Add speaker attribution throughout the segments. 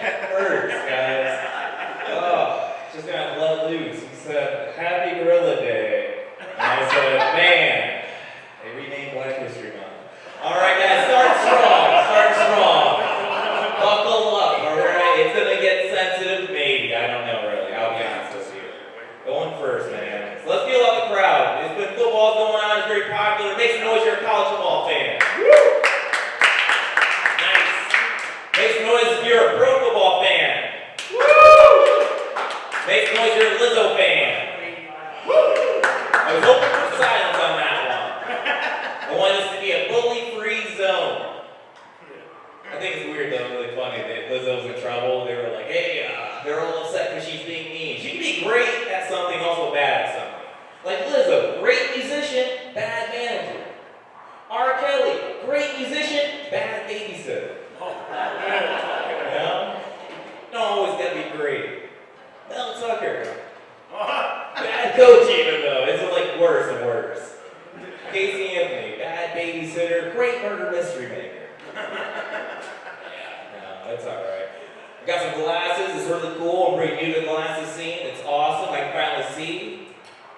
Speaker 1: Hurts, guys. Oh, just got let loose. He said, "Happy Gorilla Day." And I said, "Man, they renamed Black History Month." All right, guys, start strong. Buckle up, all right? It's gonna get sensitive, maybe. I don't know, really. I'll be honest with you. Going first, man. So let's feel out the crowd. It's been football going on. It's very popular. Make some noise. You're a college football fan. Woo! Nice. Make some noise if you're a pro football fan. Woo! Make some noise if you're a Lizzo fan. Woo! I was hoping for silence on that one. I want this to be a bully-free zone. I think it's weird though, really funny that Lizzo's in trouble. They were like, hey, they're all upset because she's being mean. She can be great at something, also bad at something. Like Lizzo, great musician, bad manager. R. Kelly, great musician, bad babysitter. You know? Don't always gotta be great. Mel Tucker, bad coach even though. It's like worse and worse. Casey Anthony, bad babysitter, great murder mystery maker. That's alright. I got some glasses. It's really cool. I'm pretty new to the glasses scene. It's awesome. I can finally see.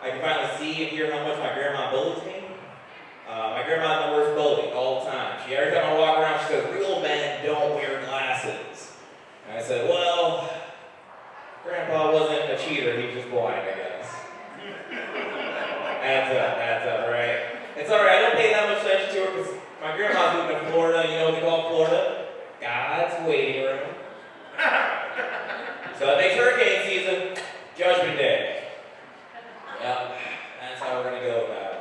Speaker 1: And hear how much my grandma bullies me. My grandma's the worst bully all the time. Every time I walk around, she says, real men don't wear glasses. And I said, well, Grandpa wasn't a cheater. He was just blind, I guess. Adds up, right? It's alright. I don't pay that much attention to her because my grandma's moving to Florida. You know what they call Florida? God's waiting room. So it makes hurricane season, Judgment Day. Yep, that's how we're gonna go with that.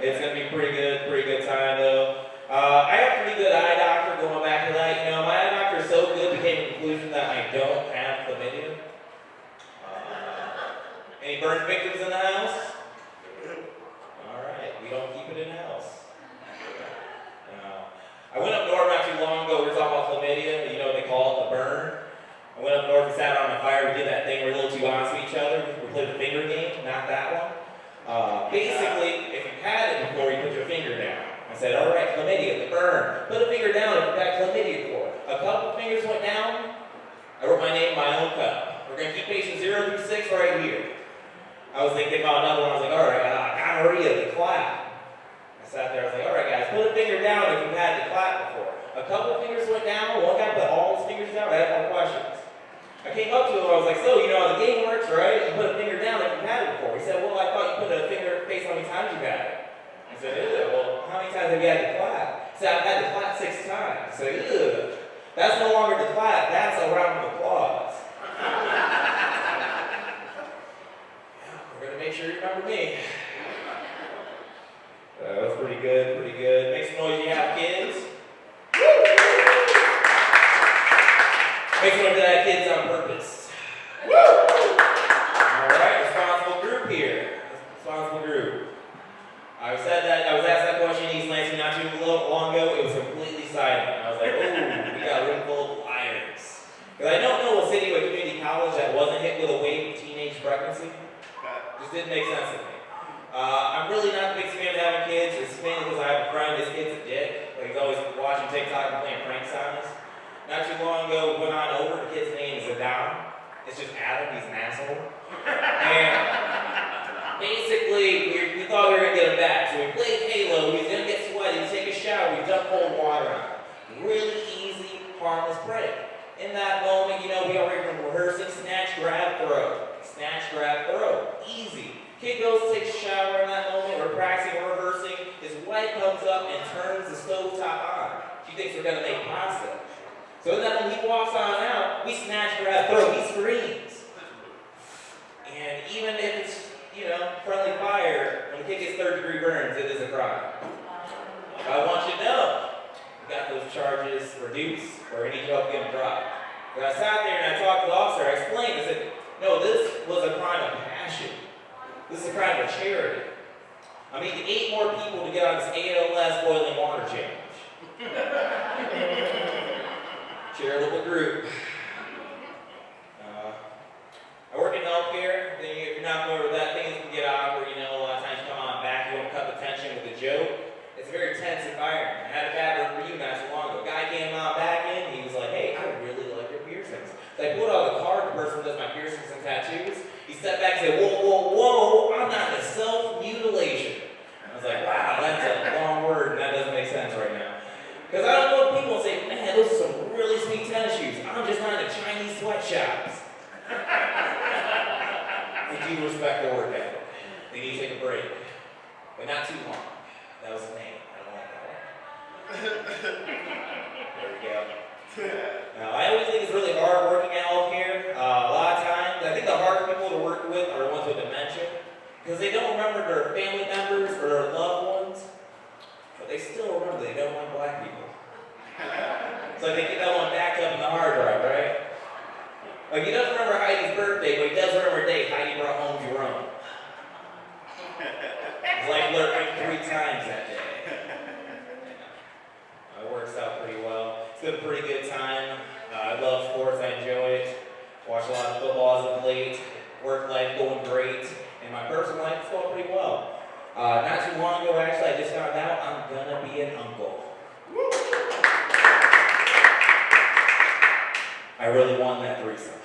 Speaker 1: It's gonna be pretty good time though. I have a pretty good eye doctor going back to that. You know, my eye doctor is so good, became to the conclusion that I don't have chlamydia. Any burn victims in the house? Alright, we don't keep it in house. I went up north not too long ago. We were talking about chlamydia. You know what they call it, the burn. I went up north and sat on a fire. We did that thing where we're a little too honest with each other. We played the finger game, not that one. Basically, if you've had it before, you put your finger down. I said, all right, chlamydia, the burn. Put a finger down if you've got chlamydia before. A couple fingers went down. I wrote my name in my own cup. We're going to keep patients 0 through 6 right here. I was thinking about another one. I was like, all right, gonorrhea, the clap. I sat there, I was like, all right, guys, put a finger down if you've had the clap before. A couple of fingers went down, one guy put all his fingers down. I had more questions. I came up to him, I was like, so, you know how the game works, right? You put a finger down if you've had it before. He said, well, I thought you put a finger based on how many times you've had it. I said, ew, well, how many times have you had the clap? He said, I've had the clap 6 times. I said, ew, that's no longer the clap, that's a round of applause. Yeah, we're going to make sure you remember me. That's pretty good. Make some noise, you have kids. Woo! Make some noise that I have kids on purpose. Woo! Alright, responsible group here. Responsible group. I was asked that question in East Lansing not too long ago. It was completely silent. I was like, ooh, we got a room full of liars. Because I don't know a city or community college that wasn't hit with a wave of teenage pregnancy. Just didn't make sense to me. I'm really not the biggest fan of having kids. It's mainly because I have a friend, his kid's a dick. Like he's always watching TikTok and playing pranks on us. Not too long ago, we went on over. The kid's name is Adam. It's just Adam, he's an asshole. And basically, we thought we were going to get him back. So we played Halo, he's going to get sweaty, take a shower, we dump cold water on him. Really easy, harmless prank. In that moment, you know, we already been rehearsing snatch, grab, throw. Snatch, grab, throw. Easy. Kid goes, takes a shower in that moment, we're practicing, we're rehearsing. His wife comes up and turns the stovetop on. She thinks we're going to make pasta. So then when he walks on out, we snatch, grab, throw. He screams. And even if it's, you know, friendly fire, when the kid gets 3rd-degree burns, it is a crime. I want you to know, we got those charges reduced, or we need to help get them dropped. But I sat there and I talked to the officer, I explained, I said, no, this was a crime of passion. This is a crime of charity. I need 8 more people to get on this ALS boiling water challenge. Charitable group. I work in healthcare. If you're not familiar with that, things can get awkward. You know, a lot of times you come on back, you want to cut the tension with a joke. It's a very tense environment. I had a bad review not too long ago. A guy came on back in, he was like, hey, I really like your piercings. tattoos. He stepped back and said, whoa, whoa, whoa, I'm not into self-mutilation. I was like, wow, that's a long word, and that doesn't make sense right now. Because I don't know if people say, man, those are some really sweet tennis shoes. I'm just not into Chinese sweatshops. I do respect the work ethic. They need to take a break, but not too long. That was the name. I don't like that one. There we go. Now, I always think it's really hard working at healthcare. A lot of times, I think the hardest people to work with are the ones with dementia, because they don't remember their family members or their loved ones, but they still remember they don't want black people. It's like they get that one backed up in the hard drive, right? Like he doesn't remember Heidi's birthday, but he does remember a date Heidi brought home Jerome. His life learned 3 times that day. It works out pretty well. It's been a pretty good time. I love sports, I enjoy it. Watch a lot of football as of late. Work life going great. And my personal life is going pretty well. Not too long ago, actually, I just found out I'm gonna be an uncle. I really won that threesome.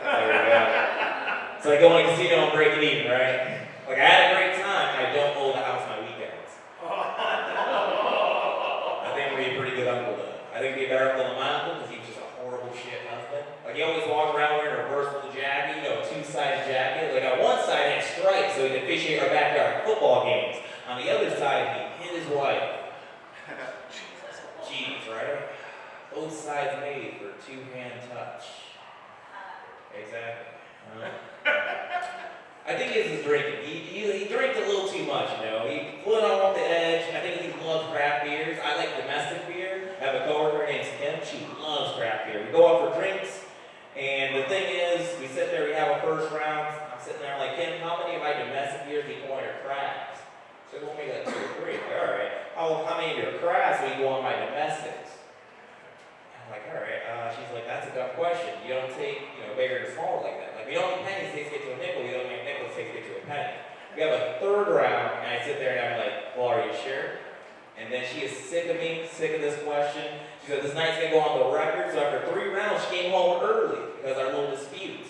Speaker 1: There we go. It's like going to a casino and breaking even, right? Like I had a great time, I don't owe the house my weekends. I think I'm gonna be a pretty good uncle though. I think I'd be a better uncle than my uncle because he's just a horrible shit husband. Like he always walked around wearing a reversible jacket, you know, a 2-sided jacket. Like on one side he had stripes so he could officiate our backyard football games. On the other side he hit his wife. Jeez, right? Both sides made for 2-hand touch. Exactly. I think it's his drinking. He drank a little too much, you know. He went off the edge. I think he loves craft beers. I like domestic beer. I have a coworker named Kim. She loves craft beer. We go out for drinks, and the thing is, we sit there, we have a first round. I'm sitting there like, Kim, how many of my domestic beers do you want your crafts? So we'll make like 2 or 3. All right. How many of your crafts will you go on my domestics? I'm like, all right. She's like, that's a dumb question. You don't take, bigger and smaller like that. Like, we don't make pennies take to get to a nickel. You don't make nickels take to get to a penny. We have a 3rd round, and I sit there and I'm like, well, are you sure? And then she is sick of me, sick of this question. She said, this night's gonna go on the record. So after 3 rounds, she came home early because our little dispute.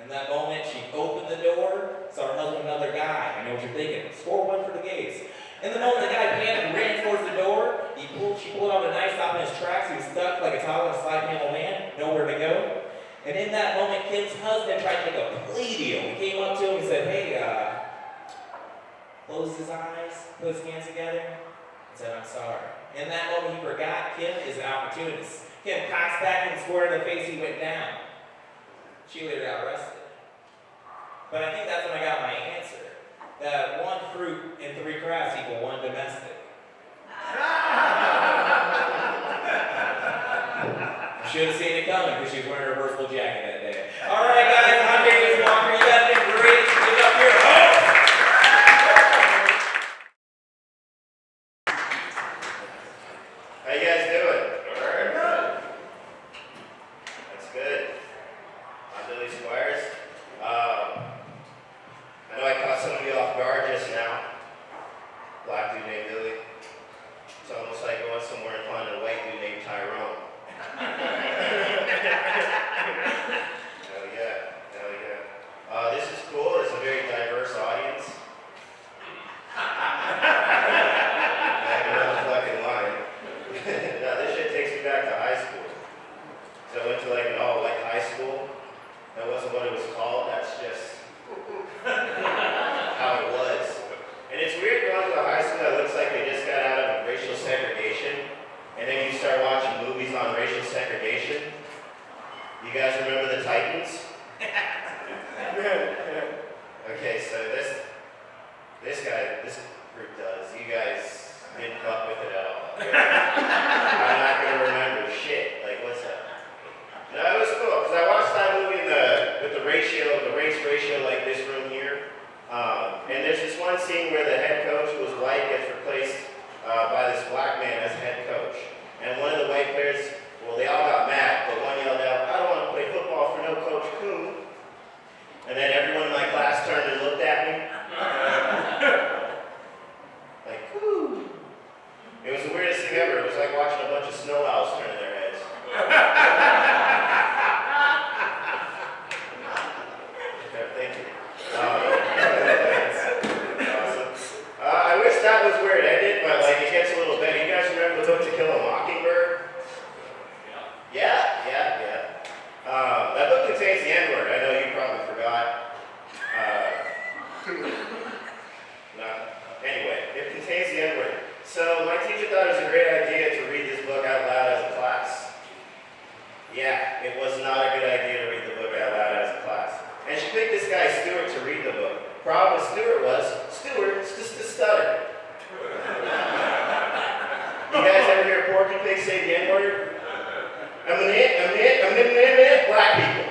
Speaker 1: In that moment, she opened the door, saw her husband, another guy. I know what you're thinking. Score 1 for the gays. In the moment the guy panicked and ran towards the door, she pulled out a knife, stopping his tracks. He was stuck like a toddler, slide panel man, nowhere to go. And in that moment, Kim's husband tried to make a plea deal. He came up to him and said, hey, closed his eyes, put his hands together, and said, I'm sorry. In that moment, he forgot Kim is an opportunist. Kim passed back and square in the face, he went down. She later got arrested. But I think that's when I got my answer. That 1 fruit and 3 crafts equal 1 domestic. Should have seen it coming because she was wearing a reversible jacket that day. All right, guys, I'm David Walker. You guys did great. Get up here. Oh!
Speaker 2: How you guys doing? Very good. That's good. I'm Billy Squires. I know I caught some of you off guard just now. Black dude named Billy. It's almost like going somewhere and finding a white dude named Tyrone. teacher thought it was a great idea to read this book out loud as a class. Yeah, it was not a good idea to read the book out loud as a class. And she picked this guy, Stuart, to read the book. Problem with Stuart was, Stuart's just a stutter. You guys ever hear Porky Pig say the N-word? Black people.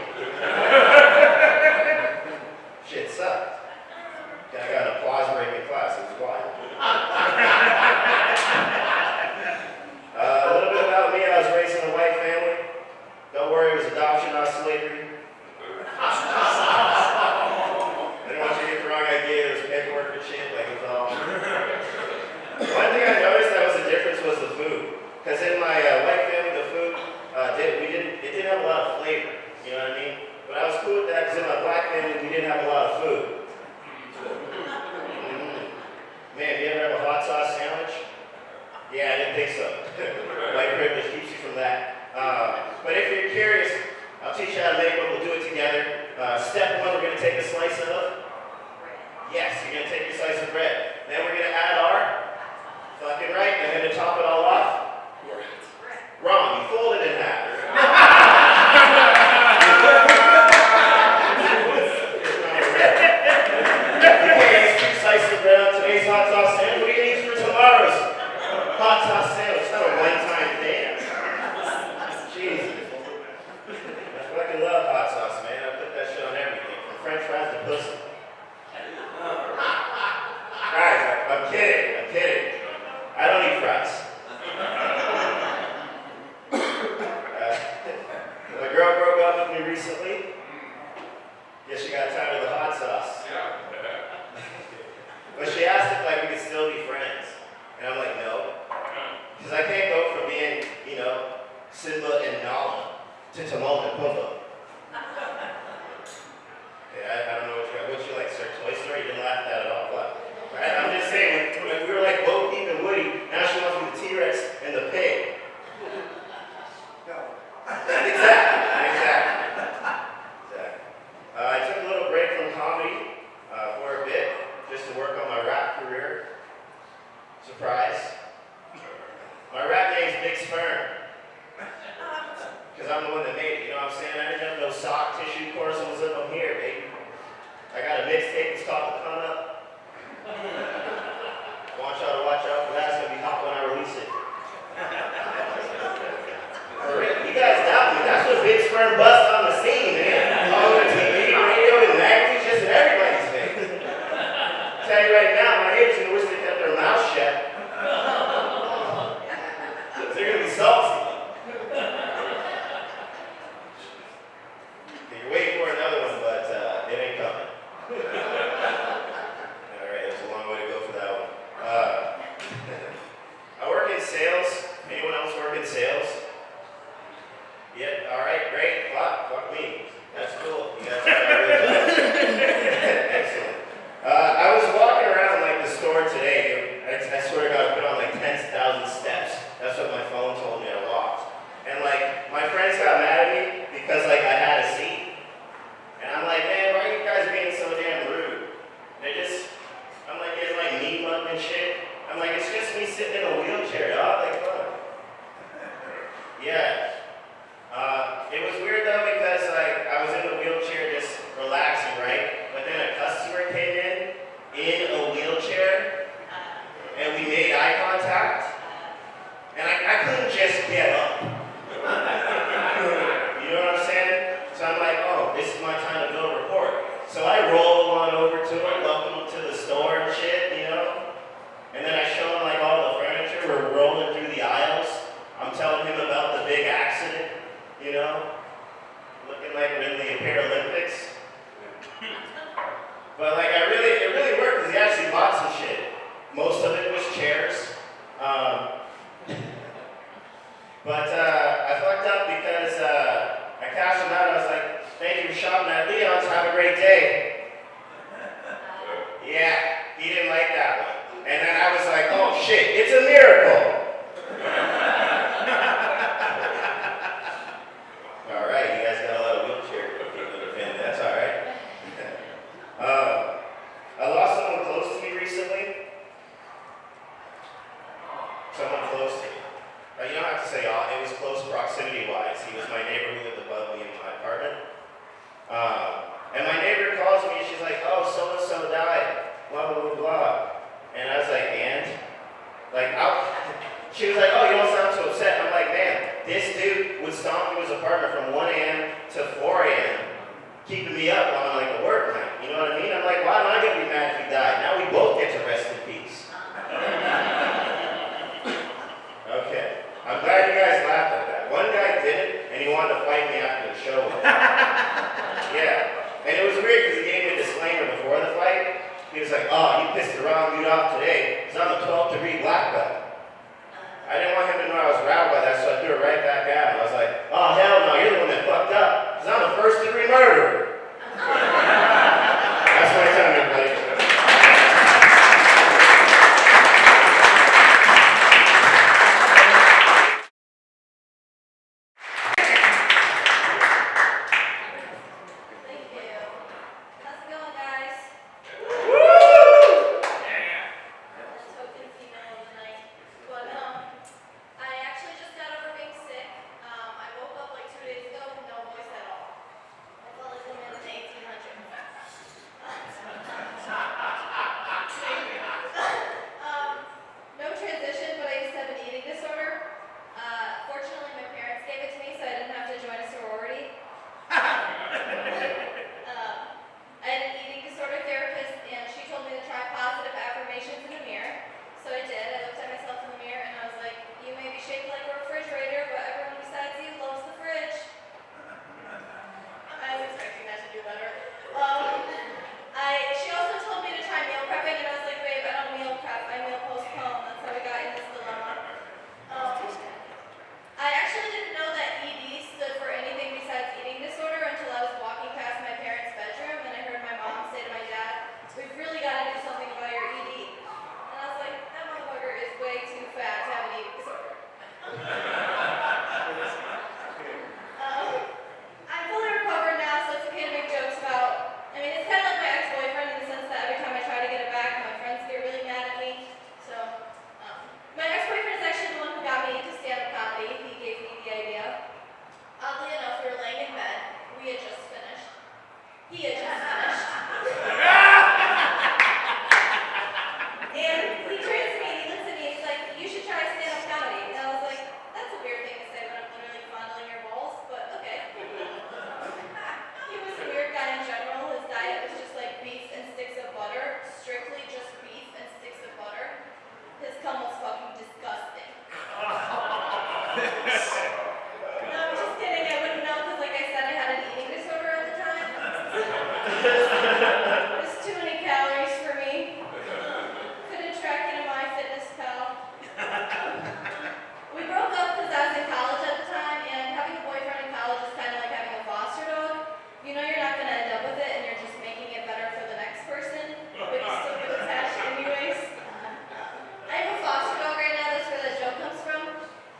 Speaker 2: Shit sucked. I got an applause break in class, it was wild. A little bit about me, I was raised in a white family. Don't worry, it was adoption, not slavery. I didn't want you to get the wrong idea, there was paperwork and shit, like it was all. One thing I noticed that was the difference was the food. Because in my white family, the food, it didn't have a lot of flavor, you know what I mean? But I was cool with that because in my black family, we didn't have a lot of food. Man, you ever have a hot sauce sandwich? Yeah, I didn't think so. White privilege keeps you from that. But if you're curious, I'll teach you how to make one. We'll do it together. Step one, we're going to take a slice of. Yes, you're going to take your slice of bread. Then we're going to add our. Fucking right. And then to top it all off. Wrong. You fold it in half. Slice of bread on today's hot sauce sandwich. What are you going to use for tomorrow's hot sauce sandwich? It's not a one-time thing. Jesus. I fucking love hot sauce, man. I put that shit on everything, from French fries to pussy. Guys, I'm kidding. I don't eat fries. My girl broke up with me recently. Guess she got tired of the hot sauce. But she asked if we could still be friends. And I'm like, no. Because I can't go from being, Simba and Nala to Timon and Pumbaa. Okay, I don't know what you like, sir. Toy Story? You didn't laugh at that at all. What? Right? I'm just saying, when we were like Bo Peep and Woody, now she wants me the T-Rex and the pig. No. Exactly. I took a little break from comedy for a bit, just to work on my rap career. Surprise. My rap name's Big Sperm. Because I'm the one that made it, you know what I'm saying? I didn't have no sock tissue coruscations up on here, baby. I got a mixtape, it's called The Come Up. I want y'all to watch out for that, it's going to be hot when I release it. You guys doubt me, that's what Big Sperm bust on the scene, man. All over TV, radio, and magazines, just in everybody's face. I'll tell you right now, my hips and wish they kept their mouth shut. They're going to be salty. You're waiting for another one, but it ain't coming. Alright, there's a long way to go for that one. I work in sales. Anyone else work in sales? Yep, alright, great. A lot someone close to me. You don't have to say it was close proximity-wise. He was my neighbor who lived above me in my apartment. And my neighbor calls me, and she's like, oh, so-and-so died, blah, blah, blah, blah. And I was like, and? Like, she was like, oh, you don't sound so upset. I'm like, man, this dude would stomp through his apartment from 1 a.m. to 4 a.m., keeping me up on like a work night. You know what I mean? I'm like, why am I going to be mad if he died? Now we both get to rest in peace. Okay. I'm glad you guys laughed at that. One guy did it, and he wanted to fight me after the show. Yeah. And it was weird because he gave me a disclaimer before the fight. He was like, oh, you pissed the wrong dude off today, because I'm a 12th-degree black belt. I didn't want him to know I was rattled by that, so I threw it right back at him. I was like, oh, hell no, you're the one that fucked up, because I'm a first-degree murderer. That's my time, everybody.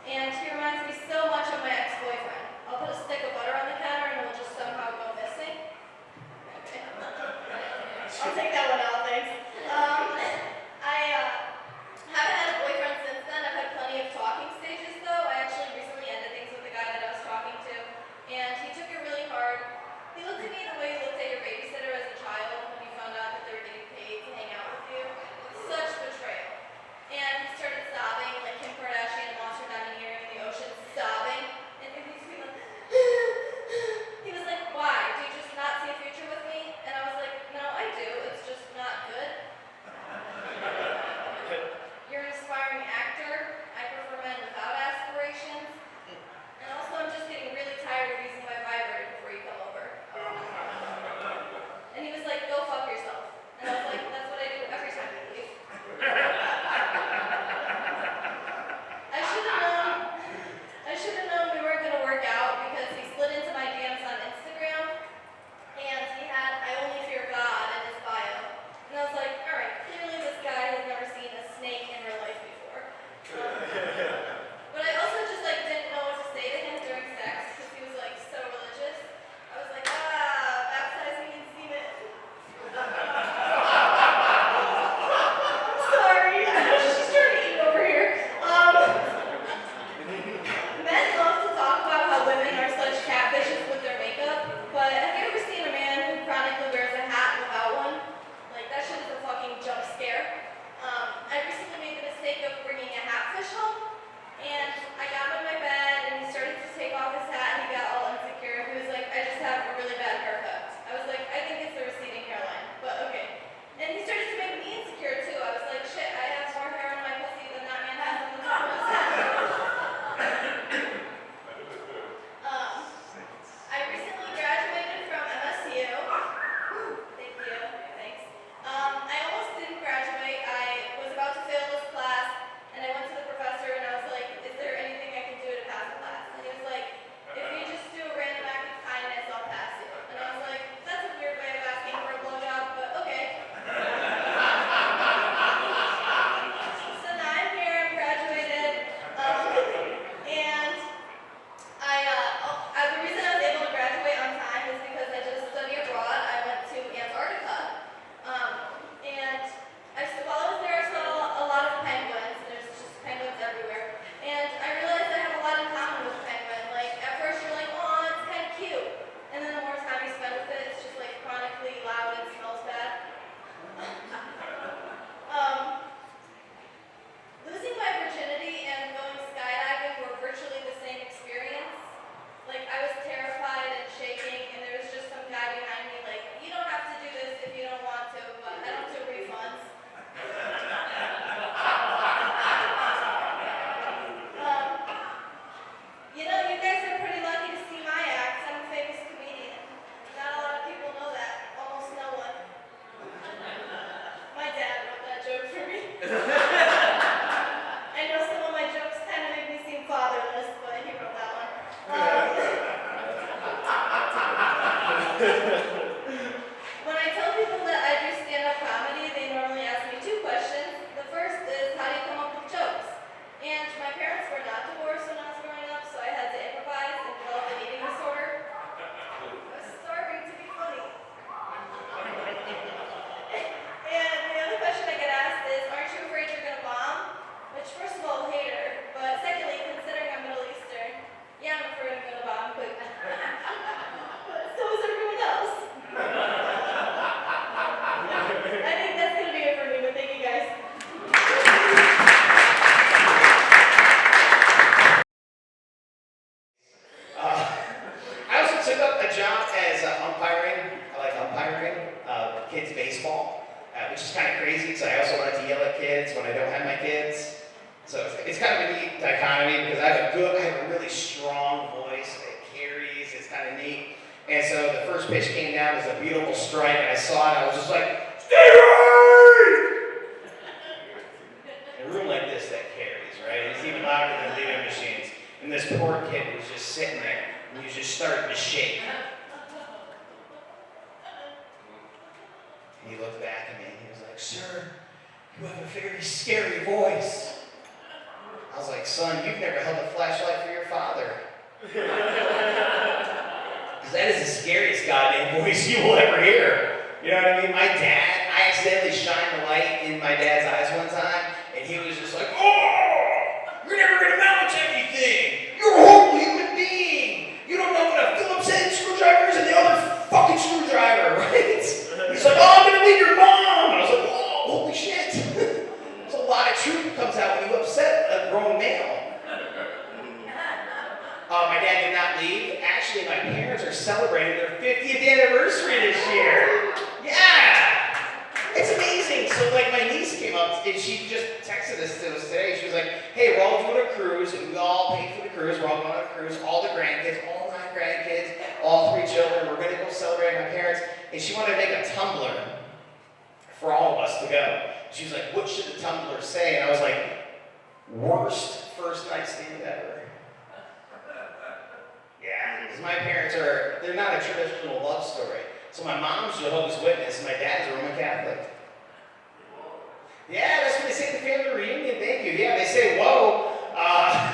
Speaker 3: And he reminds me so much parents were not divorced when I was growing up, so I had to improvise and develop an eating disorder. I was starving to be funny. And the other question I get asked is, aren't you afraid you're gonna bomb? Which, first of all, hate her, but secondly, considering I'm Middle Eastern, yeah, I'm afraid I'm gonna bomb, but so is everyone else. I think that's gonna be it for me, but thank you guys.
Speaker 2: I also took up a job as umpiring. I like umpiring kids baseball, which is kind of crazy because I also like to yell at kids when I don't have my kids. So it's kind of a neat dichotomy because I have a really strong voice that carries. It's kind of neat. And so the first pitch came down as a beautiful strike, and I saw it. And I was just like, Steve! In a room like this, that carries, right? It's even louder than video machines. And this poor kid was just sitting there, and he was just starting to shake. And he looked back at me, and he was like, sir, you have a very scary voice. I was like, son, you've never held a flashlight for your father. Because that is the scariest goddamn voice you will ever hear. You know what I mean? My dad, I accidentally shined the light in my dad's eyes one time, and he was just like, oh, you're never going to mount anything. You're a horrible human being. You don't know what a Phillips head screwdriver is and the other fucking screwdriver, right? He's like, oh, I'm going to leave your mom. And I was like, oh, holy shit. There's a lot of truth comes out when you upset a grown male. My dad did not leave. Actually, my parents are celebrating their 50th anniversary this year. Yeah! It's amazing. So, like, my niece came up and she just texted this to us today. She was like, hey, we're all doing a cruise, and we all paid for the cruise. We're all going on a cruise. All the grandkids, all 9 grandkids, all 3 children. We're going to go celebrate my parents. And she wanted to make a tumbler for all of us to go. She was like, what should the tumbler say? And I was like, worst first night stand ever. Yeah, because my parents they're not a traditional love story. So my mom's Jehovah's Witness and my dad's a Roman Catholic. Yeah, that's what they say at the family reunion. Thank you. Yeah, they say, whoa. Yeah,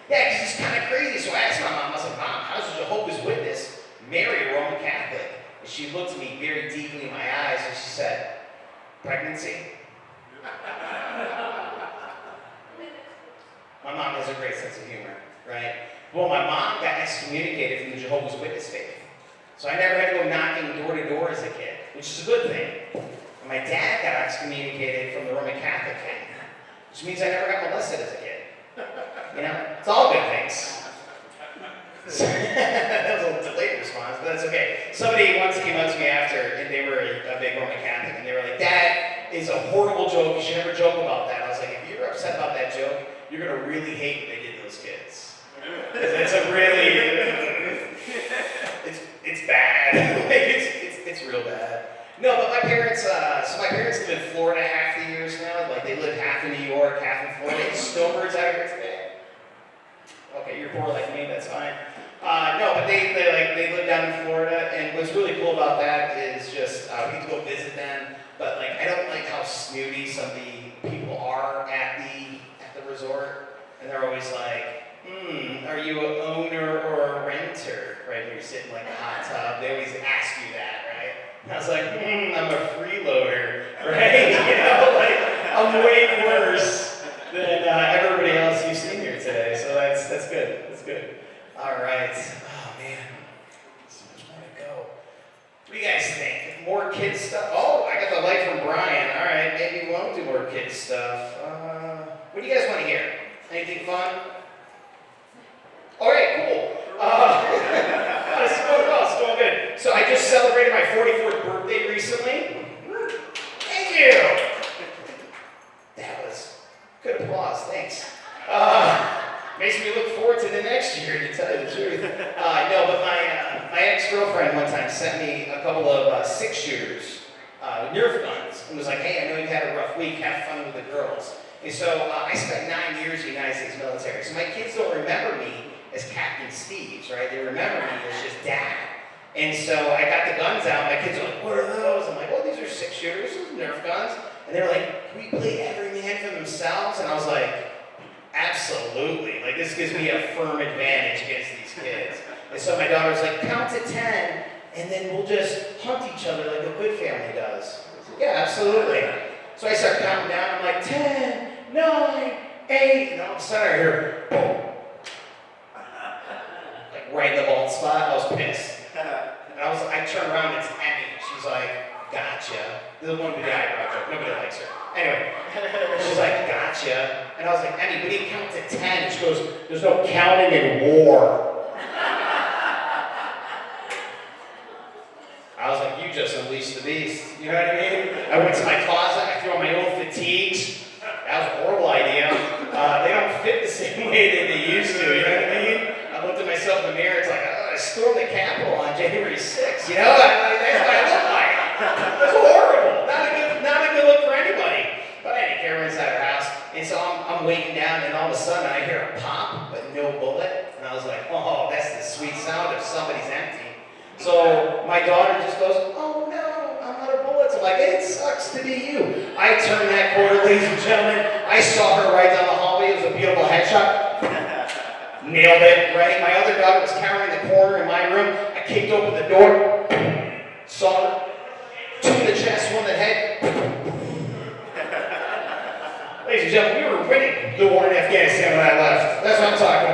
Speaker 2: because it's kind of crazy. So I asked my mom, I was like, Mom, how does a Jehovah's Witness marry a Roman Catholic? And she looked at me very deeply in my eyes and she said, pregnancy? My mom has a great sense of humor, right? Well, my mom got excommunicated from the Jehovah's Witness faith. So I never had to go knocking door to door as a kid, which is a good thing. And my dad got excommunicated from the Roman Catholic faith, which means I never got molested as a kid. You know, it's all good things. That was a delayed response, but that's okay. Somebody once came up to me after, and they were a big Roman Catholic, and they were like, Dad, it's a horrible joke. You should never joke about that. I was like, if you're upset about that joke, you're going to really hate what they did to those kids. It's a really, it's bad. it's real bad. No, but my parents, my parents live in Florida half the years now. Like, they live half in New York, half in Florida. It's snowbirds out here today. Okay, you're poor like me, that's fine. No, but they live down in Florida, and what's really cool about that is just, we get to go visit them, but like, I don't like how snooty some of the people are at the resort, and they're always like, are you an owner or a renter? Right, you're sitting like a hot tub, they always ask you that, right? And I was like, I'm a freeloader, right? You know, like, I'm way worse than everybody else you've seen here today, so that's good, that's good. All right, oh man, so much more to go. What do you guys think? More kids stuff? Oh, I got the light from Brian. All right, maybe we won't do more kids stuff. What do you guys want to hear? Anything fun? All right, cool. It's going good. So I just celebrated my 44th birthday recently. Thank you. That was good applause. Thanks. Makes me look forward to the next year, to tell you the truth. No, but my ex-girlfriend one time sent me a couple of 6-shooters, Nerf guns, and was like, hey, I know you had a rough week, have fun with the girls. And so I spent 9 years in the United States military, so my kids don't remember me as Captain Steve's, right? They remember me as just Dad. And so I got the guns out, my kids are like, what are those? I'm like, well, these are 6-shooters, those are Nerf guns. And they were like, can we play every man for themselves? And I was like, Absolutely. Like, this gives me a firm advantage against these kids. And so my daughter's like, count to 10, and then we'll just hunt each other like a good family does. I said, yeah, absolutely. So I start counting down. I'm like, 10, 9, 8, and all of a sudden I hear, boom. Like, right in the bald spot. I was pissed. And I turned around, it's Emmy. She's like, gotcha. This is one of the eyebrow joke. Nobody likes her. Anyway, she's like, gotcha. And I was like, Emmy, we didn't count to 10. And she goes, there's no counting in war. I was like, you just unleashed the beast. You know what I mean? I went to my closet, I threw on my old fatigues. That was a horrible idea. They don't fit the same way that they used to, you know what I mean? I looked at myself in the mirror, it's like, oh, I stormed the Capitol on January 6th. You know, that's what I look like. It's horrible. Not a good look for anybody. But I didn't care. We're inside our house. And so I'm waiting down, and all of a sudden I hear a pop, but no bullet. And I was like, oh, that's the sweet sound if somebody's empty. So my daughter just goes, oh no, I'm out of bullets. I'm like, it sucks to be you. I turned that corner, ladies and gentlemen. I saw her right down the hallway. It was a beautiful headshot. Nailed it, right? My other daughter was cowering in the corner in my room. I kicked open the door, saw her, two in the chest, one in the head. Ladies and gentlemen, we were winning the war in Afghanistan when I left. That's what I'm talking